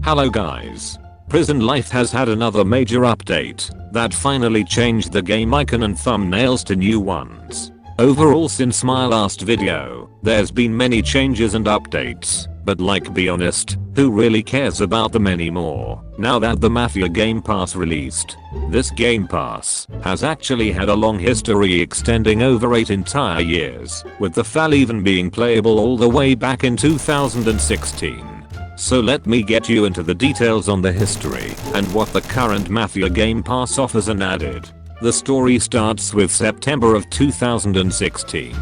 Hello guys. Prison Life has had another major update that finally changed the game icon and thumbnails to new ones. Overall, since my last video, there's been many changes and updates, but like, be honest, who really cares about them anymore now that the Mafia Gamepass released? This Game Pass has actually had a long history extending over 8 entire years, with the FAL even being playable all the way back in 2016. So let me get you into the details on the history and what the current Mafia Gamepass offers and added. The story starts with September of 2016.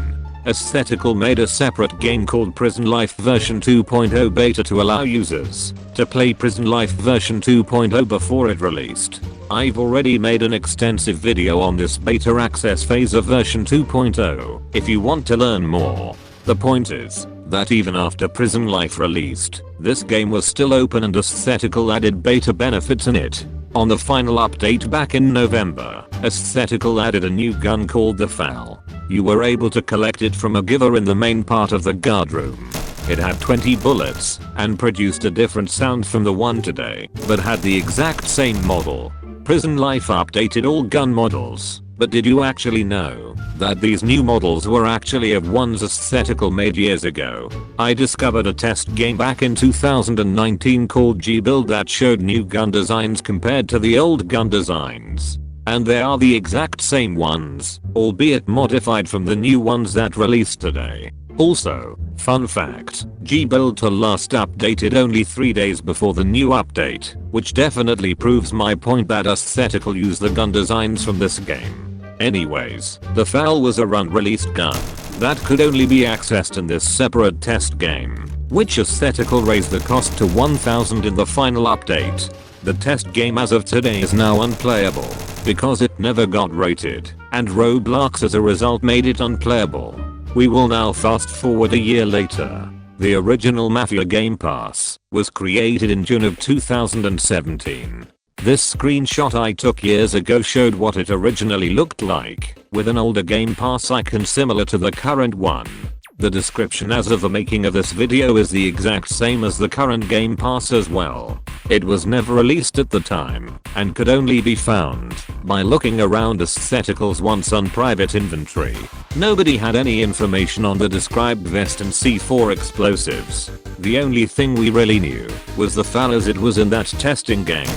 Aesthetical made a separate game called Prison Life version 2.0 beta to allow users to play Prison Life version 2.0 before it released. I've already made an extensive video on this beta access phase of version 2.0 if you want to learn more. The point is that even after Prison Life released, this game was still open and Aesthetical added beta benefits in it. On the final update back in November, Aesthetical added a new gun called the FAL. You were able to collect it from a giver in the main part of the guard room. It had 20 bullets and produced a different sound from the one today, but had the exact same model. Prison Life updated all gun models, but did you actually know that these new models were actually of ones Aesthetical made years ago? I discovered a test game back in 2019 called G-Build that showed new gun designs compared to the old gun designs. And they are the exact same ones, albeit modified from the new ones that released today. Also, fun fact, G-Build to last updated only 3 days before the new update, which definitely proves my point that Aesthetical used the gun designs from this game. Anyways, the FAL was a unreleased gun that could only be accessed in this separate test game, which Aesthetical raised the cost to 1,000 in the final update. The test game as of today is now unplayable because it never got rated, and Roblox as a result made it unplayable. We will now fast forward a year later. The original Mafia Gamepass was created in June of 2017. This screenshot I took years ago showed what it originally looked like, with an older Game Pass icon similar to the current one. The description as of the making of this video is the exact same as the current Game Pass as well. It was never released at the time, and could only be found by looking around Aesthetical's once unprivate inventory. Nobody had any information on the described vest and C4 explosives. The only thing we really knew was the FAL as it was in that testing game.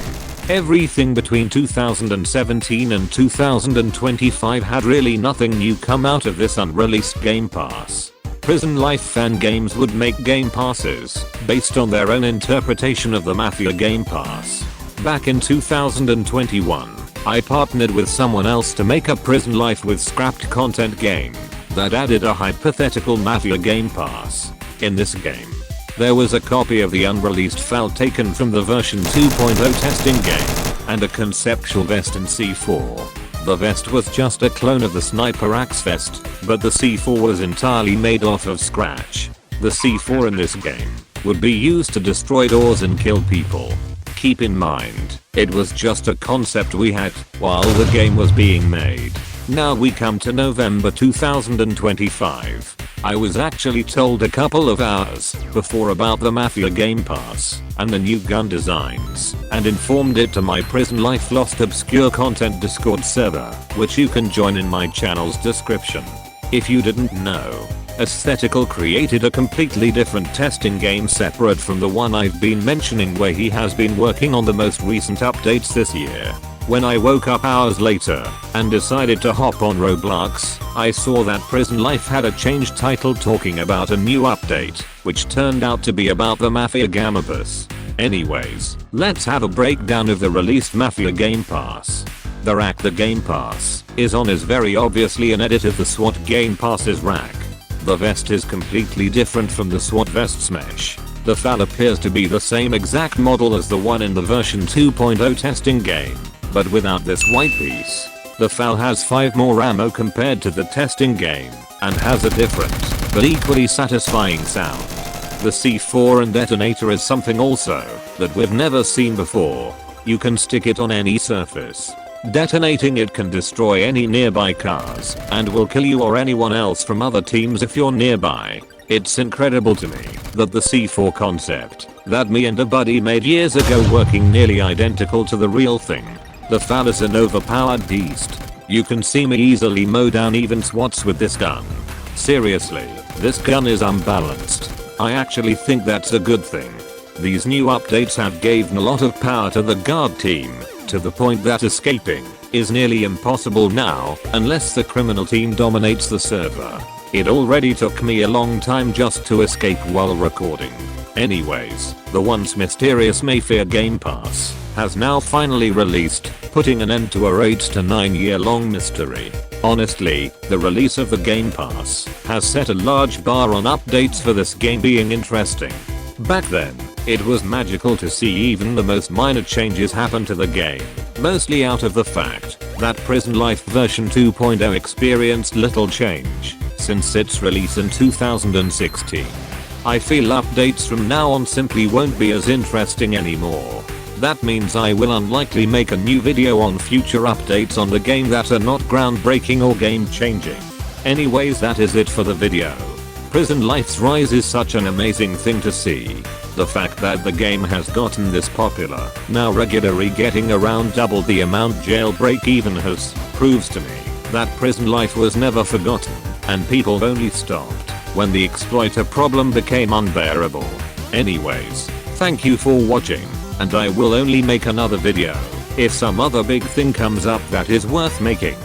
Everything between 2017 and 2025 had really nothing new come out of this unreleased Game Pass. Prison Life fan games would make Game Passes based on their own interpretation of the Mafia Game Pass. Back in 2021, I partnered with someone else to make a Prison Life with scrapped content game that added a hypothetical Mafia Game Pass. In this game, there was a copy of the unreleased FAL taken from the version 2.0 testing game, and a conceptual vest in C4. The vest was just a clone of the Sniper Axe vest, but the C4 was entirely made off of scratch. The C4 in this game would be used to destroy doors and kill people. Keep in mind, it was just a concept we had while the game was being made. Now we come to November 2025. I was actually told a couple of hours before about the Mafia Game Pass and the new gun designs, and informed it to my Prison Life Lost Obscure Content Discord server, which you can join in my channel's description. If you didn't know, Aesthetical created a completely different testing game separate from the one I've been mentioning, where he has been working on the most recent updates this year. When I woke up hours later and decided to hop on Roblox, I saw that Prison Life had a changed title talking about a new update, which turned out to be about the Mafia Gamepass. Anyways, let's have a breakdown of the released Mafia Game Pass. The rack the Game Pass is on is very obviously an edit of the SWAT Game Pass's rack. The vest is completely different from the SWAT vest's mesh. The FAL appears to be the same exact model as the one in the version 2.0 testing game, but without this white piece. The FAL has 5 more ammo compared to the testing game, and has a different, but equally satisfying sound. The C4 and detonator is something also that we've never seen before. You can stick it on any surface. Detonating it can destroy any nearby cars and will kill you or anyone else from other teams if you're nearby. It's incredible to me that the C4 concept that me and a buddy made years ago working nearly identical to the real thing. The fal is an overpowered beast. You can see me easily mow down even SWATs with this gun. Seriously, this gun is unbalanced. I actually think that's a good thing. These new updates have given a lot of power to the guard team, to the point that escaping is nearly impossible now unless the criminal team dominates the server. It already took me a long time just to escape while recording. Anyways, the once mysterious Mafia Gamepass has now finally released, putting an end to a 8 to 9 year long mystery. Honestly, the release of the Game Pass has set a large bar on updates for this game being interesting. Back then, it was magical to see even the most minor changes happen to the game, mostly out of the fact that Prison Life version 2.0 experienced little change since its release in 2016. I feel updates from now on simply won't be as interesting anymore. That means I will unlikely make a new video on future updates on the game that are not groundbreaking or game changing. Anyways, that is it for the video. Prison Life's rise is such an amazing thing to see. The fact that the game has gotten this popular, now regularly getting around double the amount Jailbreak even has, proves to me that Prison Life was never forgotten, and people only stopped when the exploiter problem became unbearable. Anyways, thank you for watching, and I will only make another video if some other big thing comes up that is worth making.